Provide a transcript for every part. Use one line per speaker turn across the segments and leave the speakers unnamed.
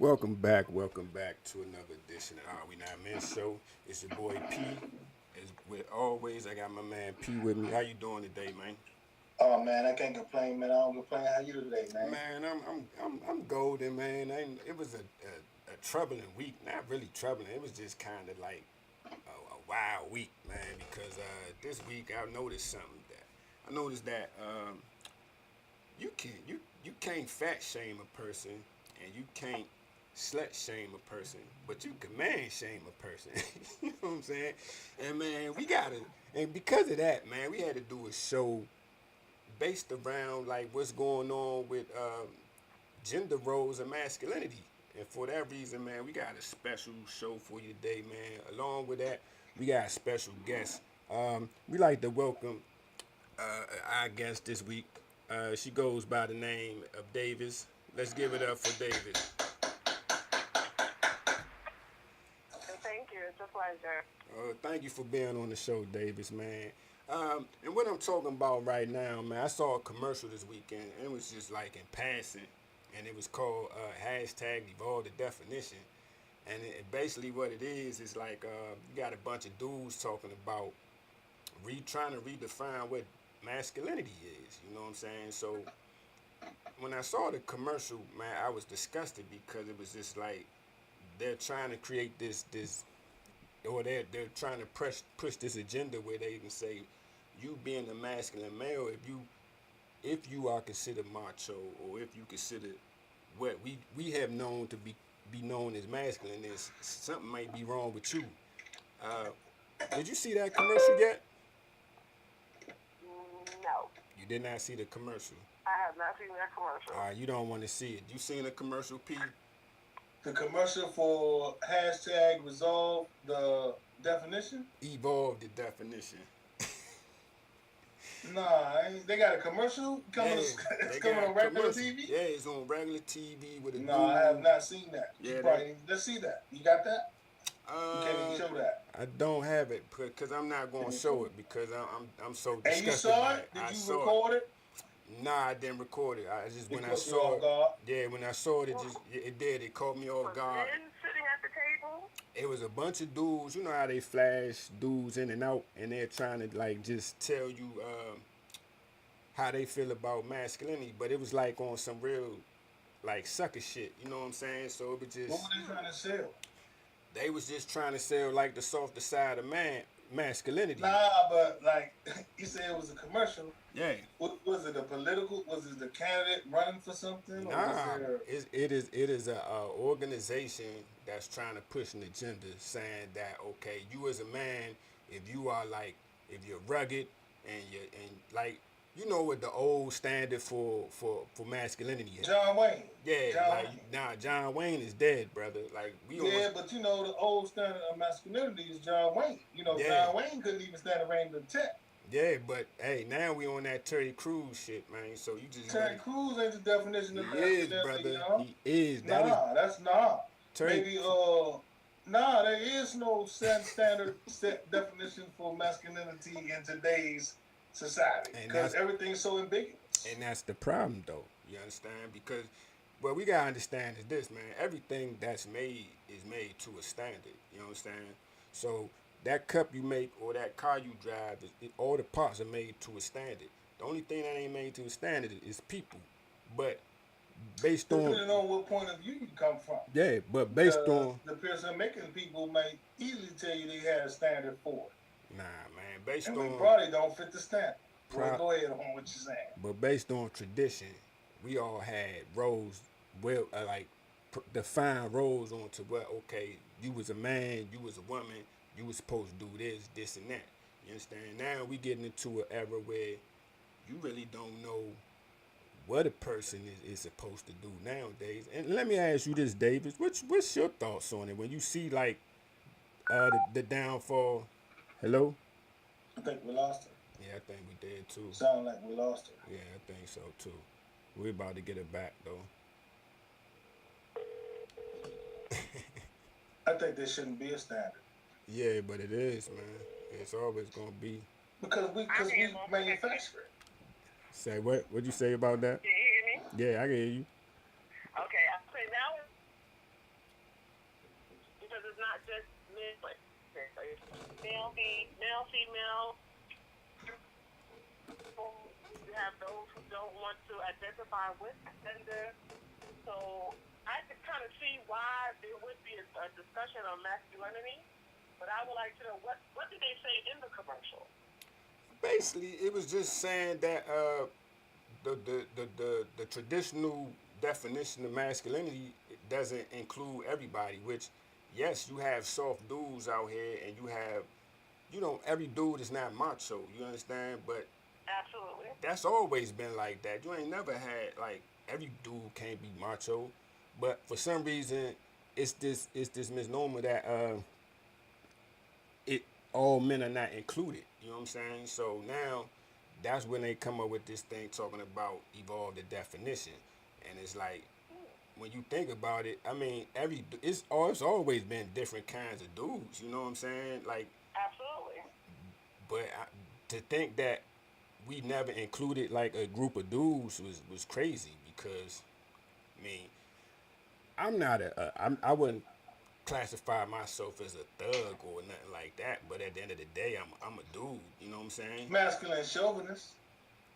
Welcome back to another edition of Are We Not Men Show. It's your boy P. As with always, I got my man P with me. How you doing today, man?
Oh man, I can't complain, man. I don't complain. How you today, man?
Man, I'm golden, man. It was a troubling week. Not really troubling. It was just kind of like a wild week, man. Because this week I noticed something that I noticed that you can't fat shame a person, and you can't slut shame a person, but you can man shame a person. You know what I'm saying? And man, and because of that, man, we had to do a show based around like what's going on with gender roles and masculinity. And for that reason, man, we got a special show for you today, man. Along with that, we got a special guest. We like to welcome our guest this week. She goes by the name of Davis. Let's give it up for Davis.
Thank you. It's a pleasure.
Thank you for being on the show, Davis, man. And what I'm talking about right now, man, I saw a commercial this weekend, and it was just like in passing, and it was called hashtag Evolve the Definition. And basically what it is like you got a bunch of dudes talking about trying to redefine what masculinity is. You know what I'm saying? So when I saw the commercial, man, I was disgusted because it was just like they're trying to create this or they're trying to push this agenda where they can say you being a masculine male, if you are considered macho, or if you consider what we have known to be known as masculine, is something might be wrong with you. Uh, did you see that commercial yet?
No,
You did not see the commercial.
I have not seen that commercial.
You don't want to see it. You seen a commercial, P?
The commercial for hashtag resolve the definition?
Evolve the definition.
Nah, they got a commercial coming.
Yeah,
It's
they
coming
got
on regular
commercial.
TV.
Yeah, it's on regular TV with a dude.
No, I have not seen that.
Yeah,
Let's see that. You got that? You can't even
Uh,
show that.
I don't have it because I'm not gonna show it because I'm so
And you
disgusted
saw
by
it?
it.
Did
I
you
saw
record it?
Nah, I didn't record it. I just when I
Because you're
saw
off
it,
guard.
yeah, when I saw it, it did. It caught me off
Was
guard.
men sitting at the table?
It was a bunch of dudes. You know how they flash dudes in and out, and they're trying to like just tell you how they feel about masculinity, but it was like on some real like sucker shit. You know what I'm saying? So it was
What
just
were they trying to sell?
they was just trying to sell like the softer side of masculinity.
Nah, but like you said, it was a commercial.
Yeah.
What was it? A political? Was it the candidate running for something? Or was
Nah,
there?
it is a organization that's trying to push an agenda, saying that okay, you as a man, if you are like, if you're rugged and like, you know what the old standard for masculinity is.
John Wayne.
Yeah,
John
like
Wayne.
nah, John Wayne is dead, brother. Like we
Yeah,
almost
but you know the old standard of masculinity is John Wayne. You know,
yeah.
John Wayne couldn't even stand a rain to tech.
Yeah, but hey, now we on that Terry Crews shit, man. So you just
Terry
gotta,
Crews ain't the definition of
he is,
masculinity,
brother.
you know?
He is. That is
Nah, that's nah.
Terry.
Maybe nah, there is no standard set definition for masculinity in today's society
And
because
that's
everything's so ambiguous.
and that's the problem, though. You understand? Because what we gotta understand is this, man. Everything that's made is made to a standard. You understand? So that cup you make or that car you drive, all the parts are made to a standard. The only thing that ain't made to a standard is people. But based on
Depending on what point of view you come from.
yeah, but based
Because
on
the person making people might easily tell you they had a standard for it.
nah, man. Based
And we
on
probably don't fit the standard. Well,
pro-
go ahead on what you're saying.
but based on tradition, we all had roles well, like defined roles onto what okay, you was a man, you was a woman, you was supposed to do this, and that. You understand? Now we getting into an era where you really don't know what a person is supposed to do nowadays. And let me ask you this, Davis, what's your thoughts on it when you see like the downfall? Hello?
I think we lost her.
Yeah, I think we did too.
Sound like we lost her.
Yeah, I think so too. We're about to get it back though.
I think there shouldn't be a standard.
Yeah, but it is, man. It's always gonna be.
Because we manufacture it.
Say what? What'd you say about that?
Can you hear me?
Yeah, I can hear you.
Okay, I say now not just men, but it's male, female. You have those who don't want to identify with gender. So I could kind of see why there would be a discussion on masculinity, but I would like to know what did they say in the commercial?
Basically, it was just saying that the traditional definition of masculinity doesn't include everybody. Which, yes, you have soft dudes out here, and you have, every dude is not macho. You understand? But
Absolutely.
that's always been like that. You ain't never had like every dude can't be macho, but for some reason, it's this misnomer that it all men are not included. You know what I'm saying? So now that's when they come up with this thing talking about evolve the definition, and it's like when you think about it, I mean, it's always been different kinds of dudes. You know what I'm saying? Like,
Absolutely.
but to think that we never included like a group of dudes was crazy because, I mean, I wouldn't classify myself as a thug or nothing like that. But at the end of the day, I'm a dude. You know what I'm saying?
Masculine chauvinist.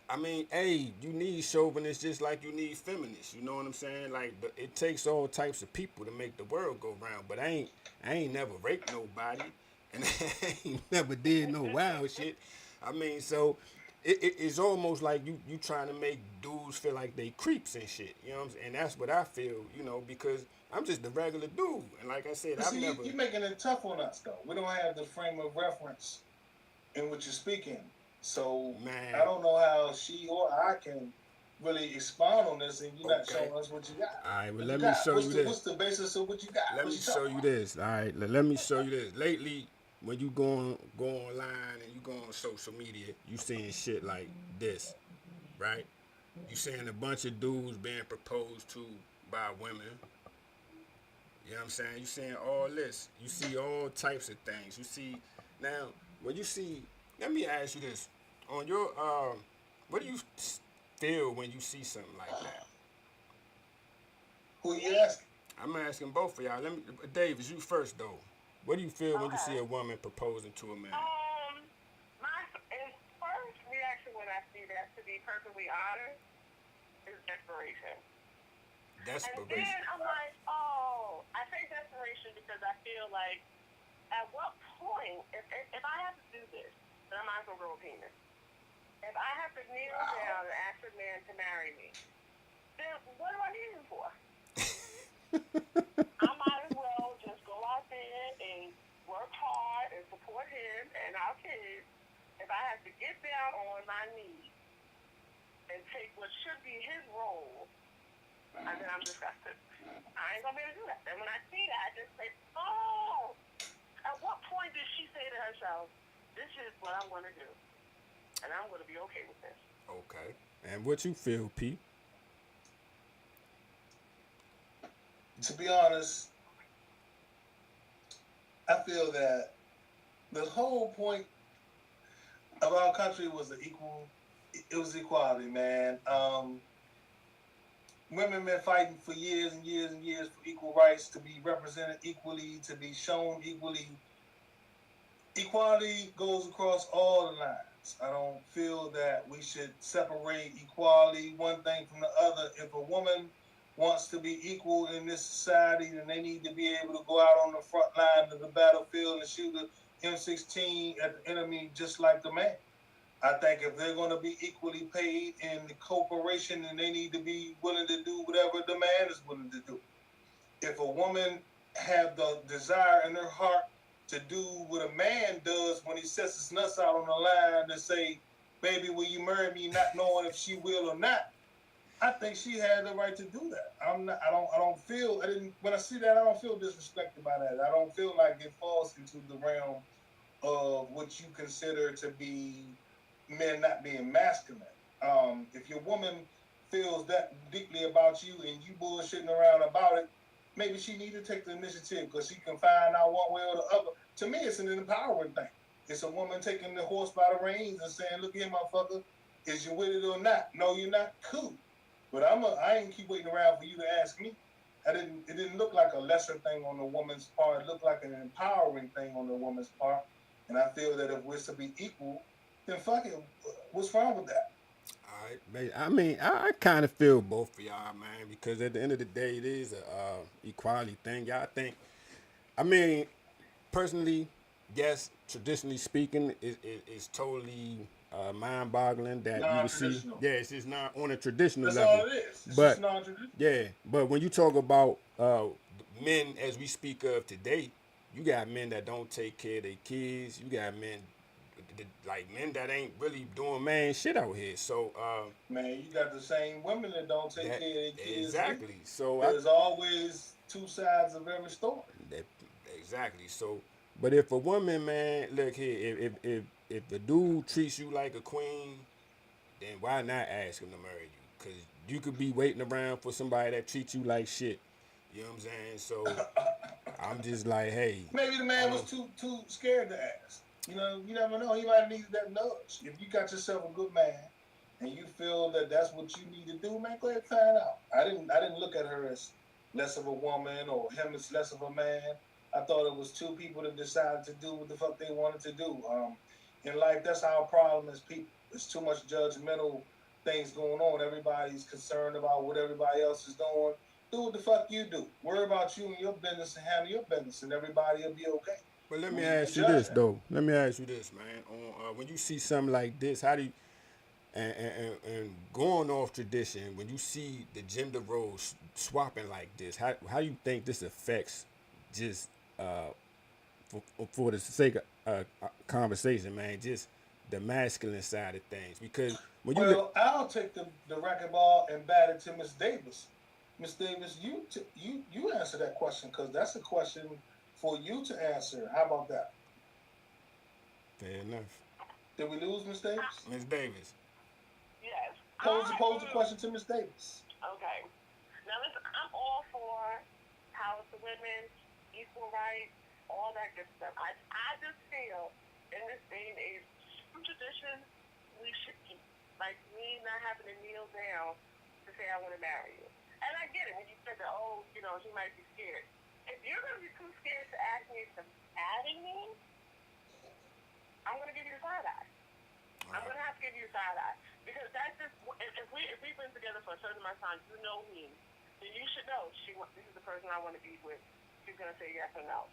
I mean, hey, you need chauvinists just like you need feminists. You know what I'm saying? Like it takes all types of people to make the world go round. But I ain't never raped nobody, and I ain't never did no wild shit. I mean, so it's almost like you trying to make dudes feel like they creeps and shit. You know what I'm saying? And that's what I feel. Because I'm just a regular dude, and like I said,
But
I've
see,
never.
you're making it tough on us, though. We don't have the frame of reference in which you're speaking. So
Man.
I don't know how she or I can really expound on this, and you're not
Okay.
showing us what you got.
All right, well,
What
let
you
me
got?
show you this.
What's the basis of what you got?
Let
What
me
you
show
talking
you
about?
this. All right, let me show you this. Lately, when you go online and you go on social media, you seeing shit like this, right? You seeing a bunch of dudes being proposed to by women. You know what I'm saying? You seeing all this. You see all types of things. You see now when you see. Let me ask you this: on your what do you feel when you see something like that?
Who you asking?
I'm asking both of y'all. Davis, you first though. What do you feel when you see
Okay.
a woman proposing to a man?
My first reaction when I see that, to be perfectly honest, is desperation. And
Desperation.
then I'm like, oh, I say desperation because I feel like at what point, if I have to do this, then I might as well grow a penis. If I have to kneel down and ask a man to marry me, then what do I need him for? I might as well just go out there and work hard and support him and our kids. If I have to get down on my knees and take what should be his role, and then I'm disgusted. I ain't gonna be able to do that. And when I see that, I just say, oh, at what point did she say to herself, this is what I'm gonna do, and I'm gonna be okay with this?
Okay. And what you feel, P?
To be honest, I feel that the whole point of our country was the equal. It was equality, man. Women been fighting for years and years and years for equal rights, to be represented equally, to be shown equally. Equality goes across all the lines. I don't feel that we should separate equality one thing from the other. If a woman wants to be equal in this society, then they need to be able to go out on the front line of the battlefield and shoot a M16 at the enemy just like the man. I think if they're going to be equally paid in the corporation, then they need to be willing to do whatever the man is willing to do. If a woman have the desire in her heart to do what a man does when he sets his nuts out on the line and say, baby, will you marry me, not knowing if she will or not, I think she had the right to do that. When I see that, I don't feel disrespected by that. I don't feel like it falls into the realm of what you consider to be men not being masculine. If your woman feels that deeply about you and you bullshitting around about it, maybe she need to take the initiative because she can find out one way or the other. To me, it's an empowering thing. It's a woman taking the horse by the reins and saying, look here, motherfucker, is you with it or not? No, you're not? Cool. But I ain't keep waiting around for you to ask me. It didn't look like a lesser thing on the woman's part. It looked like an empowering thing on the woman's part. And I feel that if we're to be equal, then fuck it. What's wrong with that?
All right, I mean, I kind of feel both for y'all, man, because at the end of the day, it is a equality thing. Y'all think, I mean, personally, yes, traditionally speaking, it's totally mind-boggling that you would see.
Non-traditional.
Yeah, it's just not on a traditional
That's
level,
all it is. It's just
but
non-traditional.
yeah, but when you talk about men as we speak of today, you got men that don't take care of their kids. You got men like men that ain't really doing man shit out here. So
Man, you got the same women that don't take
that
care of their kids.
exactly. So
There's always two sides of every story.
that exactly. So, but if a woman, man, look here, if the dude treats you like a queen, then why not ask him to marry you? Cause you could be waiting around for somebody that treats you like shit. You know what I'm saying? So I'm just like, hey,
Maybe the
I
man was
don't.
too scared to ask. You know, you never know. He might have needed that nudge. If you got yourself a good man and you feel that that's what you need to do, man, go ahead and find out. I didn't look at her as less of a woman or him as less of a man. I thought it was two people that decided to do what the fuck they wanted to do. In life, that's our problem as people. There's too much judgmental things going on. Everybody's concerned about what everybody else is doing. Do what the fuck you do. Worry about you and your business and handle your business, and everybody will be okay.
But let
We
me
need to
ask you
judge
this
that.
though. Let me ask you this, man. On when you see something like this, how do you and going off tradition, when you see the gender roles swapping like this, how do you think this affects just uh, for the sake of conversation, man, just the masculine side of things? Because when you look,
Well, I'll take the racquetball and bat it to Miss Davis. Miss Davis, you answer that question because that's a question for you to answer. How about that?
fair enough,
Did we lose Miss Davis?
Miss Davis.
Yes.
Pose the question to Miss Davis.
Okay. Now listen, I'm all for power to women, equal rights, all that good stuff. I just feel in this day and age, some traditions we should keep. Like me not having to kneel down to say I want to marry you. And I get it when you said that, oh, he might be scared. If you're going to be too scared to ask me to marry me, I'm going to give you the side eye. I'm gonna have to give you a side eye because that's just if we've been together for a certain amount of time, you know me, then you should know this is the person I want to be with. She's gonna say yes or no.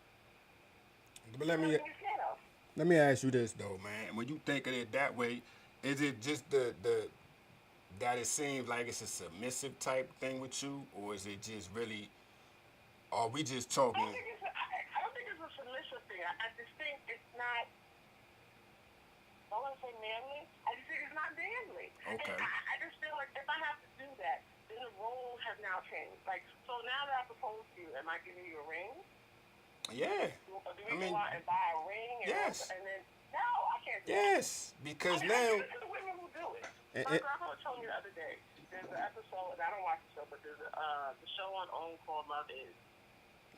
But
There's nothing you're scared of.
let me ask you this though, man. When you think of it that way, is it just the that it seems like it's a submissive type thing with you, or is it just really? Are we just talking?
I don't think it's a submissive thing. I just think it's not. I don't want to say manly. I just think it's not manly.
Okay.
And I just feel like if I have to do that, then the roles have now changed. Like, so now that I propose to you, am I giving you a ring?
Yeah.
Do we go out and buy a ring?
Yes.
And then, no, I can't do that.
Yes, because now.
This is the women who do it.
And,
My grandma told me the other day, there's an episode, and I don't watch the show, but there's the show on OWN called Love Is.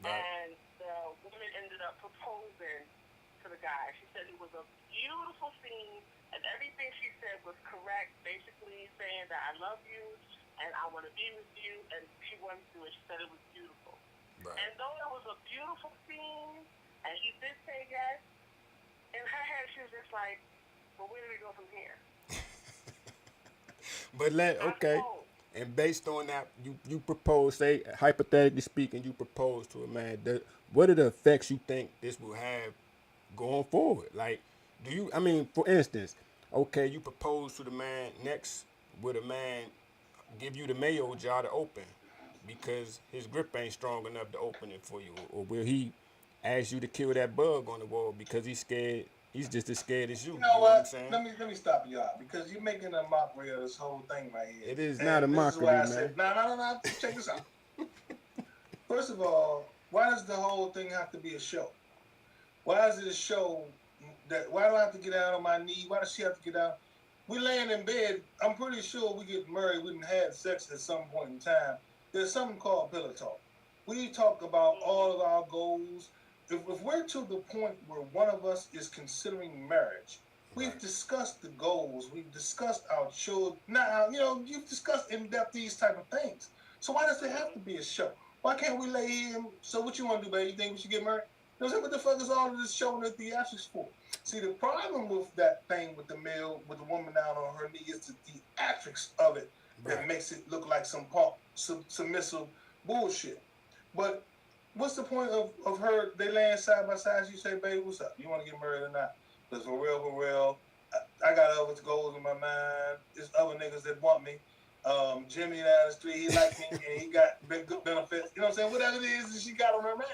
right.
And the woman ended up proposing to the guy. She said it was a beautiful scene, and everything she said was correct, basically saying that I love you, and I want to be with you, and she wanted to do it. She said it was beautiful.
Right.
And though it was a beautiful scene, and he did say yes, in her head she was just like, well, where do we go from here?
But okay. And based on that, you propose, say hypothetically speaking, you propose to a man. What are the effects you think this will have going forward? Like, do you? I mean, for instance, okay, you propose to the man. Next, would a man give you the mayo jar to open because his grip ain't strong enough to open it for you, or will he ask you to kill that bug on the wall because he's scared? He's just as scared as you.
You
You
know
know what I'm
what?
saying?
Let me stop you out because you're making a mockery of this whole thing right here.
It is
And
not a
this is
mockery,
why I
man.
said, no. Check this out. First of all, why does the whole thing have to be a show? Why is it a show that? Why do I have to get down on my knee? Why does she have to get down? We laying in bed. I'm pretty sure we get married. We done had sex at some point in time. There's something called pillow talk. We talk about all of our goals. If we're to the point where one of us is considering marriage, we've
Right.
discussed the goals. We've discussed our children. Now, you've discussed in depth these type of things. So why does it have to be a show? Why can't we lay him? So what you want to do, baby? You think we should get married? You know what I'm saying? What the fuck is all of this showing the theatrics for? See, the problem with that thing with the male, with the woman down on her knee is the theatrics of it that
Right.
makes it look like some punk, submissive bullshit. But what's the point of her, they laying side by side, you say, baby, what's up? You want to get married or not? Because for real, I got other goals in my mind. There's other niggas that want me. Jimmy down the street, he like me, and he got good benefits. You know what I'm saying? Whatever it is that she got on her mind.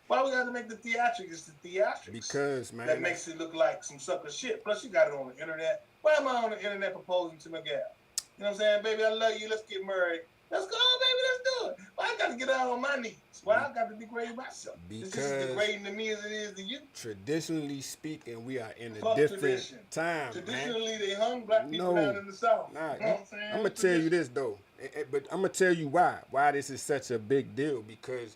Why we got to make the theatrics? It's the theatrics
Because, man,
that makes it look like some sucker shit. Plus, you got it on the internet. Why am I on the internet proposing to my gal? You know what I'm saying? Baby, I love you. Let's get married. Let's go, baby. Let's do it. Why I got to get out on my knees? Why I got to degrade myself? It's just as
because
degrading to me as it is to you.
traditionally speaking, we are in a
Fuck
different
tradition.
time, man.
Traditionally, they hung black people
No.
down in the South.
Nah,
You know what I'm saying?
I'm gonna tell you this though, but I'm gonna tell you why this is such a big deal, because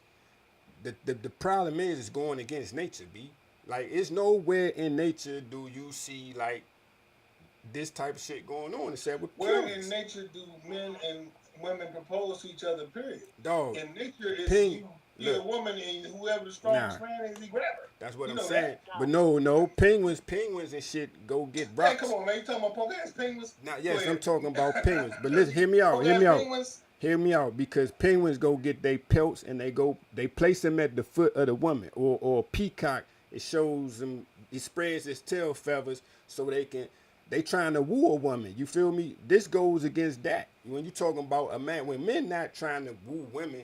the problem is it's going against nature, B. Like, it's nowhere in nature do you see like this type of shit going on except with
Where
pins.
in nature do men and women propose to each other, period?
Dog,
In nature, it's
ping,
you be a
look,
woman and whoever the strongest
nah,
man is, he grab her.
that's what
You
I'm
know
saying.
that.
But no, penguins and shit go get
Hey,
rocks.
come on, man. You talking about punk ass penguins?
Now,
Go
yes, I'm
ahead.
talking about penguins. But listen, hear me out,
Punk
hear
ass
me out.
penguins?
Hear me out, because penguins go get their pelts and they place them at the foot of the woman, or a peacock. It shows them, it spreads its tail feathers so they trying to woo a woman. You feel me? This goes against that. When you talking about a man, when men not trying to woo women,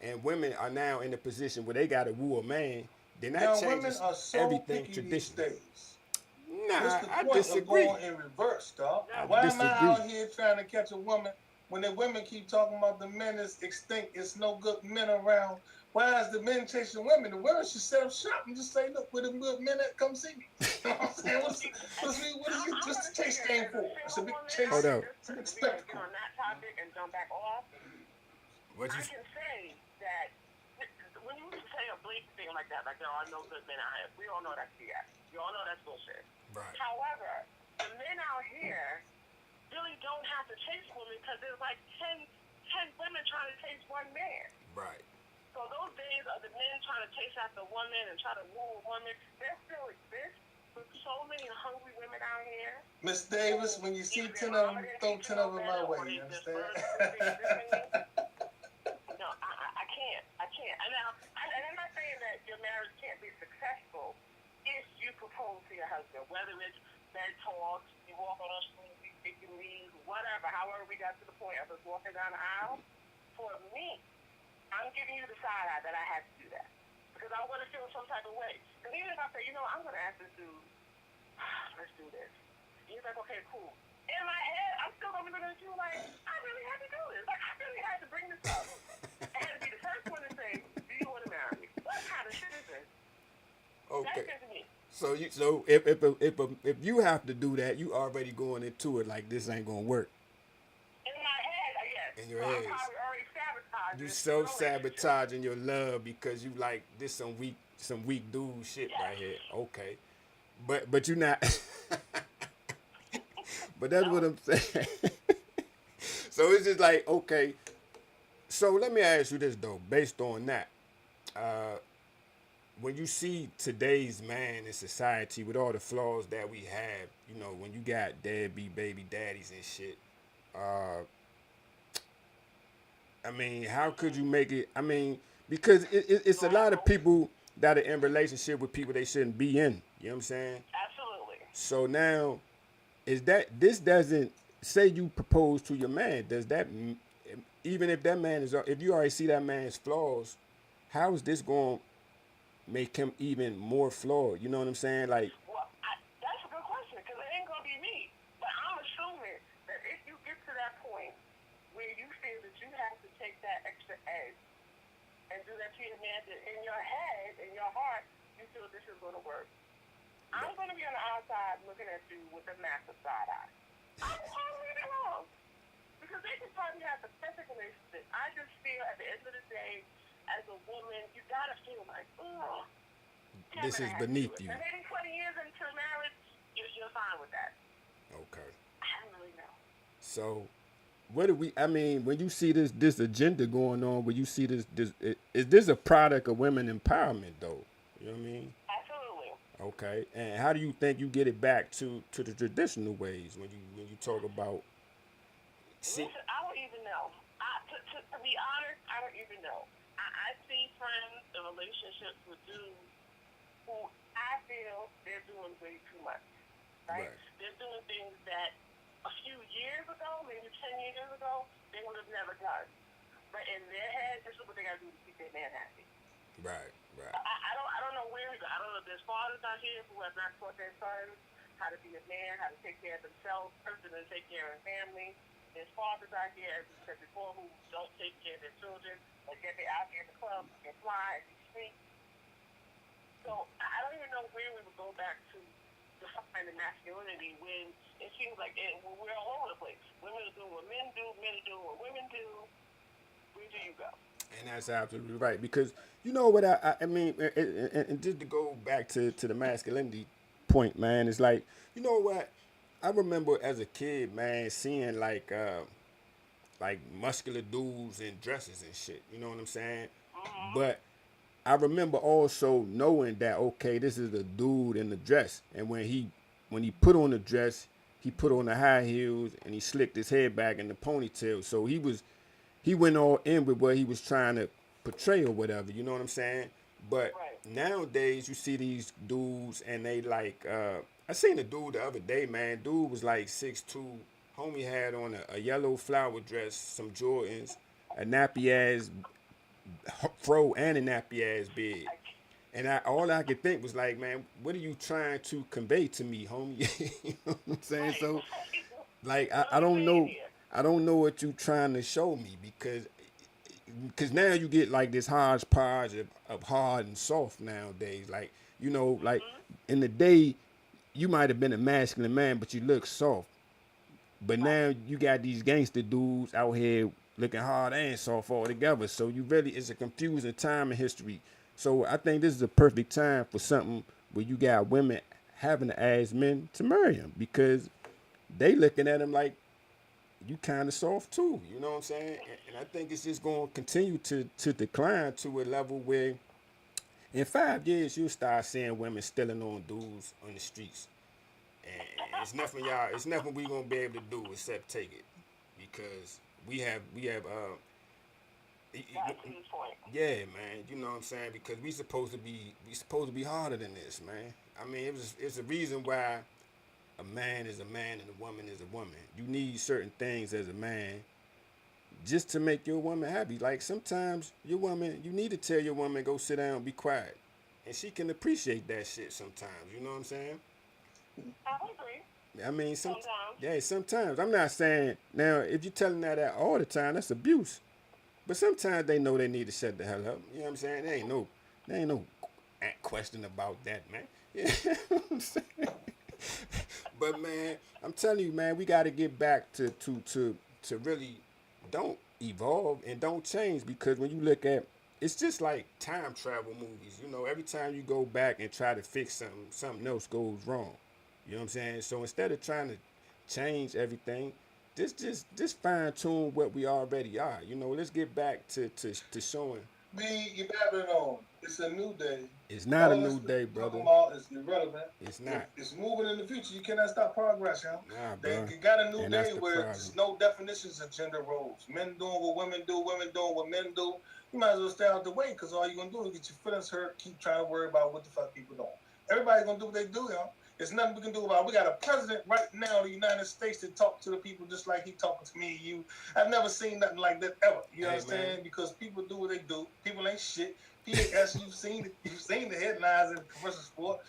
and women are now in a position where they got to woo a man, then that
Now, women
changes
are so
everything
picky these
traditionally.
days.
Nah,
What's the
I
point of
disagree.
going in reverse, dog?
I
Why am I
disagree.
out here trying to catch a woman when the women keep talking about the men is extinct, it's no good men around? Why is the men chasing women? The women should set up shop and just say, look, where the good men at, come see me. You know what I'm saying? What's the chase thing for? It's a big chase.
Hold up.
It's a big
We're going to get
spectacle.
on that topic and jump back off.
What
I
you?
can say that when you say a blatant thing like that, like there are no good men out here, we all know that's BS. We all know that's bullshit.
Right.
However, the men out here really don't have to chase women because there's like 10 women trying to chase one man.
Right.
So those days of the men trying to chase after one man and try to woo a woman, they still exist. With so many hungry women out here.
Miss Davis, when you see 10 of them, throw 10 of them my way, you understand?
No, I can't. And now, and I'm not saying that your marriage can't be successful if you propose to your husband, whether it's bed talks, you walk on the street, you take your leave, whatever, however we got to the point of us walking down the aisle. For me, I'm giving you the side eye that I had to do that. Because I'm going to feel some type of way. Because even if I say, you know, I'm going to ask this dude, let's do this. He's like, okay, cool. In my head, I'm still going to be looking at you like, I really had to do this. Like, I really had to bring this up. I had to be the first one to say, do you want to marry me? What kind of shit is this?
Okay.
That's just me.
So if you have to do that, you already going into it like this ain't gonna work.
In my head, yes.
In your
So
head.
I'm probably already sabotaging.
You self-sabotaging your love because you like this some weak dude shit right here. Okay. But you not but that's what I'm saying. So it's just like, okay. So let me ask you this though, based on that. When you see today's man in society with all the flaws that we have, you know, when you got deadbeat baby daddies and shit, I mean, how could you make it? I mean, because it's a lot of people that are in relationship with people they shouldn't be in. You know what I'm saying?
Absolutely.
So now, this doesn't say you propose to your man? Does that, even if that man is, if you already see that man's flaws, how is this going to make him even more flawed? You know what I'm saying? Like,
Well, that's a good question because it ain't gonna be me. But I'm assuming that if you get to that point where you feel that you have to take that extra edge and do that to your man, that in your head, in your heart, you feel this is gonna work. I'm gonna be on the outside looking at you with a massive side eye. I'm leave it alone because they can probably have the perfect relationship. I just feel at the end of the day, as a woman, you gotta feel like, oh,
this is beneath you.
And maybe 20 years into marriage, you're fine with that.
Okay.
I don't really know.
So what do we? I mean, when you see this agenda going on, when you see is this a product of women empowerment though? You know what I mean?
Absolutely.
Okay. And how do you think you get it back to the traditional ways when you talk about? See,
Listen, I don't even know. To be honest, I don't even know. I see friends and relationships with dudes who I feel they're doing way too much. Right?
right,
They're doing things that a few years ago, maybe 10 years ago, they would have never done. But in their head, this is what they got to do to keep their man happy.
right, right,
I don't know where we go. I don't know if there's fathers out here who have not taught their sons how to be a man, how to take care of themselves first and then take care of their family. There's fathers out here, as we said before, who don't take care of their children, but yet they're out here in the club and fly and be free. So I don't even know where we would go back to define the masculinity when it seems like we're all over the place. Women are doing what men do, men are doing what women do. Where do you go?
and that's absolutely right because you know what I mean, and just to go back to the masculinity point, man, it's like you know what I remember as a kid, man, seeing like muscular dudes in dresses and shit. You know what I'm saying?
Mm-hmm.
But I remember also knowing that okay, this is a dude in the dress, and when he put on the dress, he put on the high heels and he slicked his hair back in the ponytail. So he went all in with what he was trying to portray or whatever. You know what I'm saying? But
Right.
nowadays you see these dudes and they like I seen a dude the other day, man. Dude was like 6'2". Homie had on a yellow flower dress, some Jordans, a nappy ass fro and a nappy ass beard. And all I could think was like, man, what are you trying to convey to me, homie? You know what I'm saying?
Right.
So, like,
What
I
are we
don't
saying
know,
here?
I don't know what you trying to show me because now you get like this hodgepodge of hard and soft nowadays. Like, you know, like
Mm-hmm.
in the day, you might have been a masculine man, but you look soft. But
Right.
now you got these gangster dudes out here looking hard and soft all together. So you really it's a confusing time in history. So I think this is a perfect time for something where you got women having to ask men to marry them because they looking at them like you kind of soft too. You know what I'm saying? And I think it's just going to continue to decline to a level where in 5 years you'll start seeing women stealing on dudes on the streets and it's nothing we gonna be able to do except take it because we have
That's a good point.
yeah, man, you know what I'm saying, because we supposed to be harder than this, man. I mean it's a reason why a man is a man and a woman is a woman. You need certain things as a man just to make your woman happy. Like sometimes your woman, you need to tell your woman go sit down, be quiet, and she can appreciate that shit sometimes. You know what I'm saying?
I would agree.
I mean,
Sometimes.
yeah, sometimes. I'm not saying now if you're telling that all the time, that's abuse. But sometimes they know they need to shut the hell up. You know what I'm saying? There ain't no question about that, man. Yeah, you know what I'm saying? But man, I'm telling you, man, we got to get back to really don't evolve and don't change because when you look at it's just like time travel movies. You know, every time you go back and try to fix something, something else goes wrong. You know what I'm saying? So instead of trying to change everything, just fine tune what we already are. You know, let's get back to showing
You babbling on. It's a new day.
it's not a
All this
new day,
talking
brother.
about is irrelevant.
It's not.
It's moving in the future. You cannot stop progress, yo.
Nah,
They
bro.
you got a new
And that's
day
the
where
problem.
there's no definitions of gender roles. Men doing what women do, women doing what men do. You might as well stay out the way because all you're going to do is get your feelings hurt, keep trying to worry about what the fuck people doing. Everybody's going to do what they do, yo. There's nothing we can do about it. We got a president right now in the United States that talk to the people just like he talking to me and you. I've never seen nothing like that ever. You
Hey,
understand?
man.
Because people do what they do. People ain't shit. As you've seen the headlines in commercial sport.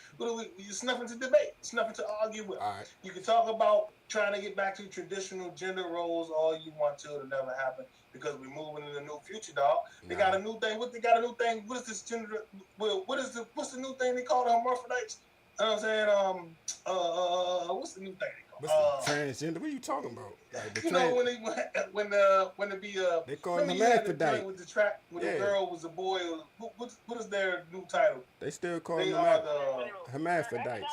It's nothing to debate. It's nothing to argue with.
All right.
You can talk about trying to get back to traditional gender roles all you want to. It'll never happen because we're moving in a new future, dog. They got
Nah.
a new thing. What they got a new thing? What is this gender? Well, what's the new thing they call the hermaphrodites? You know what I'm saying? What's the new thing they
What's the
call?
transgender? What are you talking about? Like the
You know
trans
when it be
they call them
remember you had the
hermaphrodite.
joint with the track when
Yeah.
the girl was a boy. What is their new title?
They still call
They
them
are the
hermaphrodites.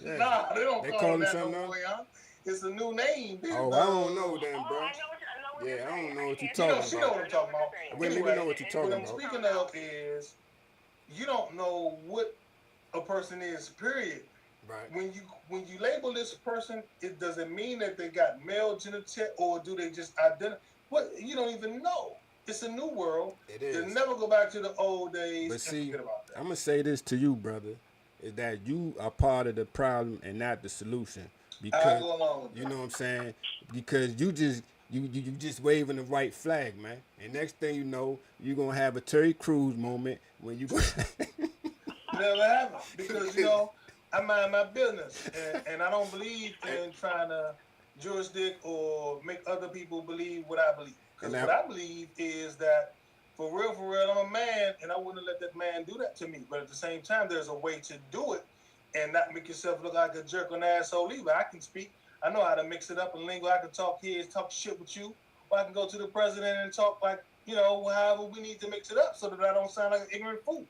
Yeah.
nah. They don't
They
call
call
them
them
that no
something else?
more, y'all. It's a new name.
Oh, I don't know
Oh,
them, bro.
I what you're
Yeah, I don't
saying.
know
I
what you're
can't
You know,
talking
she
disagree.
know
about.
what
I
I'm
know
talking
what you're
about.
saying.
Women, we
Anyway,
know what you're
And
what
talking
I'm
about.
speaking of is you don't know what a person is. Period.
Right.
When you label this person, it doesn't mean that they got male genital or do they just identify. What you don't even know. It's a new world.
It
You'll
is.
never go back to the old days
But
and
see,
forget about
I'm
that.
gonna say this to you, brother, is that you are part of the problem and not the solution.
I
Because
go along with
you
that.
know what I'm saying? Because you just waving the right flag, man. And next thing you know, you're gonna have a Terry Crews moment when you go
Never happened because I mind my business and I don't believe in trying to jurisdict or make other people believe what I believe.
and
Because what
now
I believe is that for real, I'm a man and I wouldn't let that man do that to me. But at the same time, there's a way to do it and not make yourself look like a jerk or an asshole either. I can speak. I know how to mix it up in lingo. I can talk kids, talk shit with you. Or I can go to the president and talk like, however we need to mix it up so that I don't sound like an ignorant fool.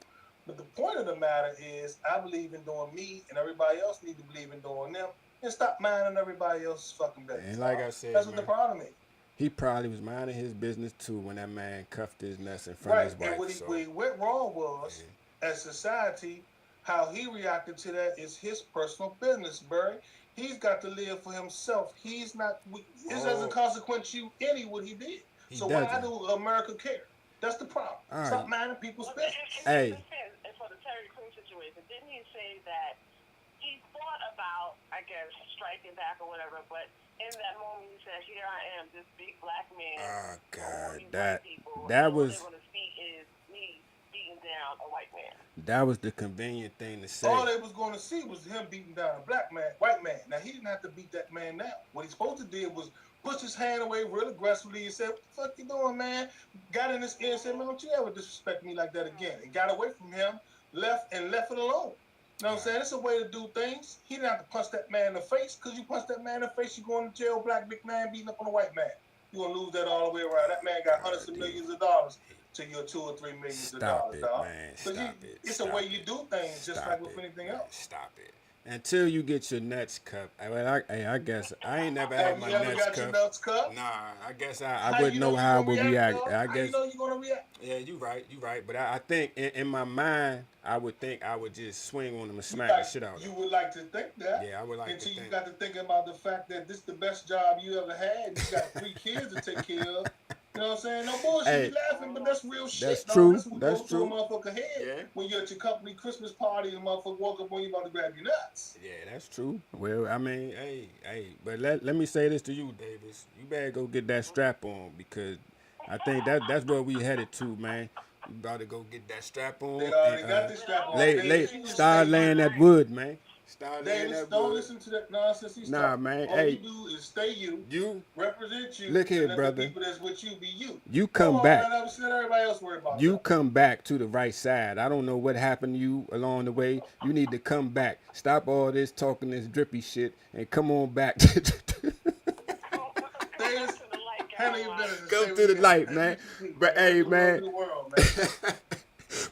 But the point of the matter is, I believe in doing me, and everybody else need to believe in doing them, and stop minding everybody else's fucking business.
and like I said,
That's what the
man,
problem is.
he probably was minding his business too when that man cuffed his nuts in front of
Right,
his
and
wife. So
what he went wrong was, as society, how he reacted to that is his personal business, Barry. He's got to live for himself. He's not. It doesn't
oh,
consequence you any what he did.
he
So why
doesn't.
do America care? That's the problem.
All right.
Stop minding people's
Well,
business.
in
Hey,
defense, and for the Terry Crews situation, didn't he say that he thought about, I guess, striking back or whatever, but in that moment he said, here I am, this big black man,
oh
all
God,
these white
that
people, and
that
all they're
was
going to see is me beating down a white man.
that was the convenient thing to say.
All they was going to see was him beating down a black man, white man. Now he didn't have to beat that man down. What he supposed to do was push his hand away real aggressively and said, "What the fuck you doing, man?" Got in his ear and said, "Man, don't you ever disrespect me like that again." And got away from him, left it alone. You know what I'm saying? It's a way to do things. He didn't have to punch that man in the face, because you punch that man in the face, you going to jail, black big man beating up on a white man. You're going to lose that all the way around. That man got hundreds of millions of dollars to your 2 or 3 millions of
Stop
dollars,
it,
dog.
man.
But
Stop it.
it's
Stop
a way
it.
you do things, just
Stop
like with
it,
anything
man.
else.
Stop it. Until you get your nuts cupped. I guess I ain't never had
Have
my
you ever
nuts
got your
cupped.
nuts cut?
Nah, I guess I
How
wouldn't
you
know
know you
how I
gonna
would
react,
react.
dog?
I
How you
guess
know you gonna react?
yeah, you right. But I think in my mind I would think I would just swing on them and
You
smack the
like
shit out of
you
them.
would like to think that
Yeah, I would like to
until you
think.
got to thinking about the fact that this is the best job you ever had. You got 3 kids to take care of. You know what I'm saying? No bullshit.
Hey,
You laughing, but that's real
that's
shit, dog.
true.
That's what
That's
goes through a
true.
motherfucker head
Yeah.
when you're at your company Christmas party and the motherfucker walk up on you about to grab your nuts.
Yeah, that's true. Well, I mean, hey, but let me say this to you, Davis. You better go get that strap on because I think that's where we headed to, man. You about to go get that strap
They
on and
already got this strap on.
lay
Davis, you just
start
stay
laying
you.
that wood, man. Start laying
Davis,
that
don't
wood.
listen to that nonsense he's
Nah,
talking.
man.
All you
Hey,
do is stay you,
you
represent you,
look here,
and let the
brother.
people that's with you be you.
You
Go
come
on,
back.
let everybody else worry about
You
that.
come back to the right side. I don't know what happened to you along the way. You need to come back. Stop all this talking this drippy shit and come on back.
Davis,
To the light,
handle your
Caroline.
business and
Come
stay
to
with
the
him.
light,
And
man.
meet your people,
But
man.
hey,
Let the world
man.
be the world, man.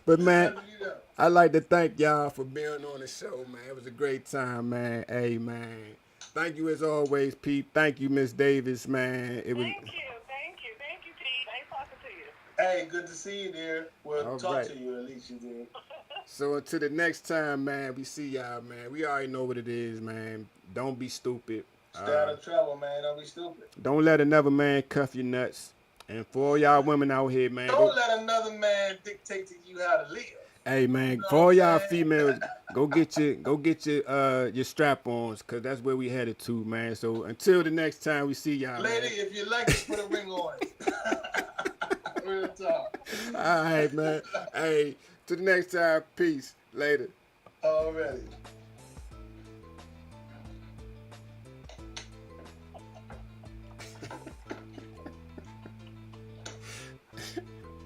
But man,
Handle you up.
I'd like to thank y'all for being on the show, man. It was a great time, man. Hey, man. Thank you as always, Pete. Thank you, Miss Davis, man. It was
Thank you, Pete. Nice talking to you.
Hey, good to see you there. Well,
all
talk
right.
to you at least you did.
So until the next time, man, we see y'all, man. We already know what it is, man. Don't be stupid.
Stay out of trouble, man. Don't be stupid.
Don't let another man cuff your nuts. And for all y'all women out here, man,
Don't let another man dictate to you how to live.
hey, man,
You know
for
what
all
I'm
y'all
saying?
females, go get your strap-ons, cause that's where we headed to, man. So until the next time we see y'all,
Lady,
man.
if you like it, put a ring on it. Real talk.
All right, man. Hey, to the next time. Peace. Later.
Already.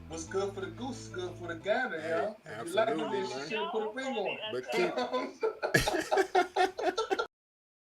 What's good for the goose is good for the gander, y'all. If you like it,
absolutely,
then
man.
she should put a ring on it.
But keep